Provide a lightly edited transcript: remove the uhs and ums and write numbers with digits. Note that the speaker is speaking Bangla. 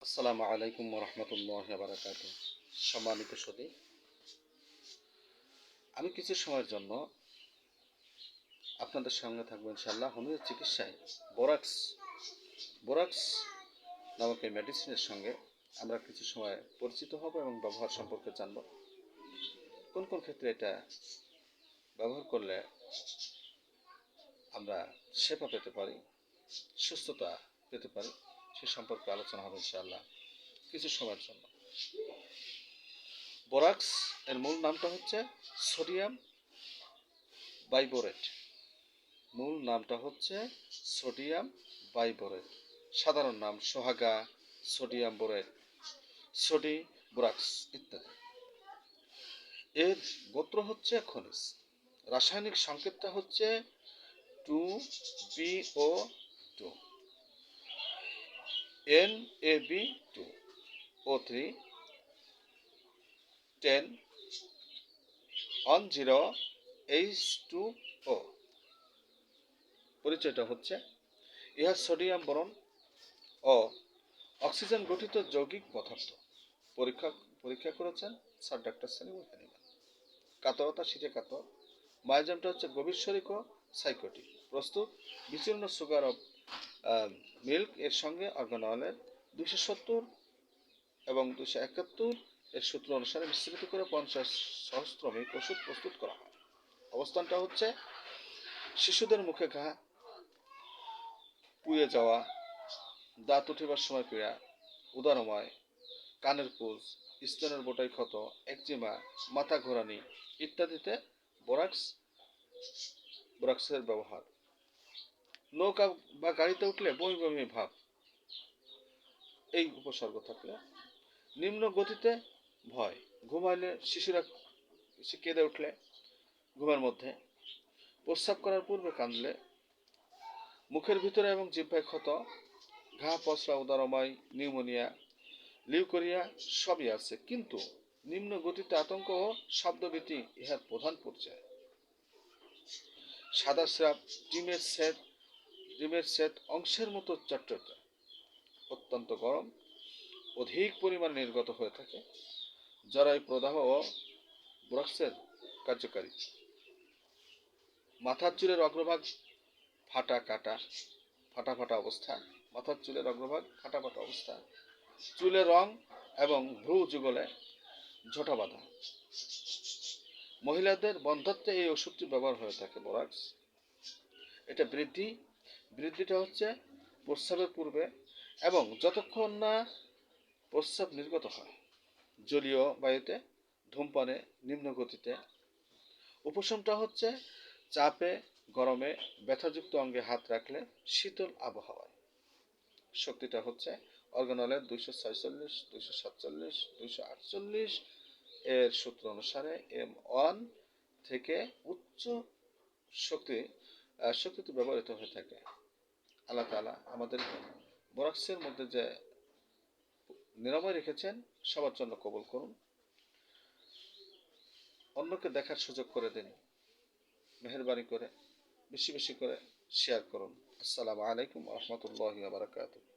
আসসালামু আলাইকুম রহমতুল্লাহ বারাকাতু। সম্মানিত সুধী, আমি কিছু সময়ের জন্য আপনাদের সঙ্গে থাকবো ইনশাআল্লাহ। হোমিও চিকিৎসায় বোরাক্স বোরাক্স নামক এই মেডিসিনের সঙ্গে আমরা কিছু সময় পরিচিত হব এবং ব্যবহার সম্পর্কে জানব। কোন কোন ক্ষেত্রে এটা ব্যবহার করলে আমরা সেবা পেতে পারি, সুস্থতা পেতে পারি, সে সম্পর্কে আলোচনা হবে ইনশাআল্লাহ কিছু সময়ের জন্য। বোরাক্স এর মূল নামটা হচ্ছে সোডিয়াম বাইবোরেট। মূল নামটা হচ্ছে সোডিয়াম বাইবোরেট, সাধারণ নাম সোহাগা, সোডিয়াম বোরেট, সোডি বোরাক্স ইত্যাদি। এর গোত্র হচ্ছে খনিজ। রাসায়নিক সংকেতটা হচ্ছে 2BO2, NAB2, O3, 10 10H2O। পরিচয়টা হচ্ছে ইহা সোডিয়াম বোরন ও অক্সিজেন গঠিত যৌগিক পদার্থ। পরীক্ষা পরীক্ষা করেছেন স্যার ডাক্তার সেলিমুল হানিমান। কাতরতা শীতে কাতর। মায়াজামটা হচ্ছে গভীর শরিক ও সাইকোটিক। প্রস্তুত বিচূর্ণ সুগার অফ মিল্ক এর সঙ্গে অর্গান অয়েলের 270 এবং 271 এর সূত্র অনুসারে মিশ্রিত করে 50 সহস্রমিক ওষুধ প্রস্তুত করা হয়। অবস্থানটা হচ্ছে শিশুদের মুখে ঘা, পুয়ে যাওয়া, দাঁত উঠিবার সময় পীড়া, উদরময়, কানের পুজ, স্তনের বোটায় ক্ষত, একজিমা, মাথা ঘোরানি ইত্যাদিতে বোরাক্সের ব্যবহার। নৌকা বা গাড়িতে উঠলে বমি বমি ভাব, এই উপসর্গ থাকলে। নিম্ন গতিতে ভয়, ঘুমাইলে শিশুরা কেঁদে উঠলে ঘুমের মধ্যে, প্রস্রাব করার পূর্বে কাঁদলে, মুখের ভিতরে এবং জিহ্বায় ক্ষত, ঘা, পচড়া, উদরময়, নিউমোনিয়া, লিউকোরিয়া সবই আছে, কিন্তু নিম্ন গতিতে আতঙ্ক ও শব্দভীতি ইহার প্রধান পরিচয়। সাদা স্রাব, ডিমের সেট অংশের মতো চটচটে, অত্যন্ত গরম, অধিক পরিমাণ নির্গত হয়ে থাকে। জরায়ু প্রদাহ ও বোরাক্সের কার্যকারী। মাথার চুলের অগ্রভাগ ফাটা ফাটা অবস্থা, মাথার চুলের অগ্রভাগ ফাটা অবস্থা, চুলের রং এবং ভ্রু যুগলে ঝোঁটা বাঁধা। মহিলাদের বন্ধ্যাত্বে এই ওষুধটি ব্যবহার হয়ে থাকে বোরাক্স। এটা বৃদ্ধিটা হচ্ছে প্রস্রাবের পূর্বে এবং যতক্ষণ না প্রস্রাব নির্গত হয়, জলীয় বায়ুতে, ধূমপানে, নিম্ন গতিতে। উপশমটা হচ্ছে চাপে, গরমে, ব্যথাযুক্ত অঙ্গে হাত রাখলে, শীতল আবহাওয়ায়। শক্তিটা হচ্ছে অর্গানলের 246, 247, 248 এর সূত্র অনুসারে M1 থেকে উচ্চ শক্তিতে ব্যবহৃত হয়ে থাকে। আল্লাহ তাআলা আমাদের বোরাক্সের মধ্যে যে নিরাময় রেখেছেন সবার জন্য কবুল করুন। অন্যকে দেখার সুযোগ করে দিন, মেহেরবানি করে বেশি বেশি করে শেয়ার করুন। আসসালামু আলাইকুম রহমতুল্লাহি ওয়া বারাকাতুহু।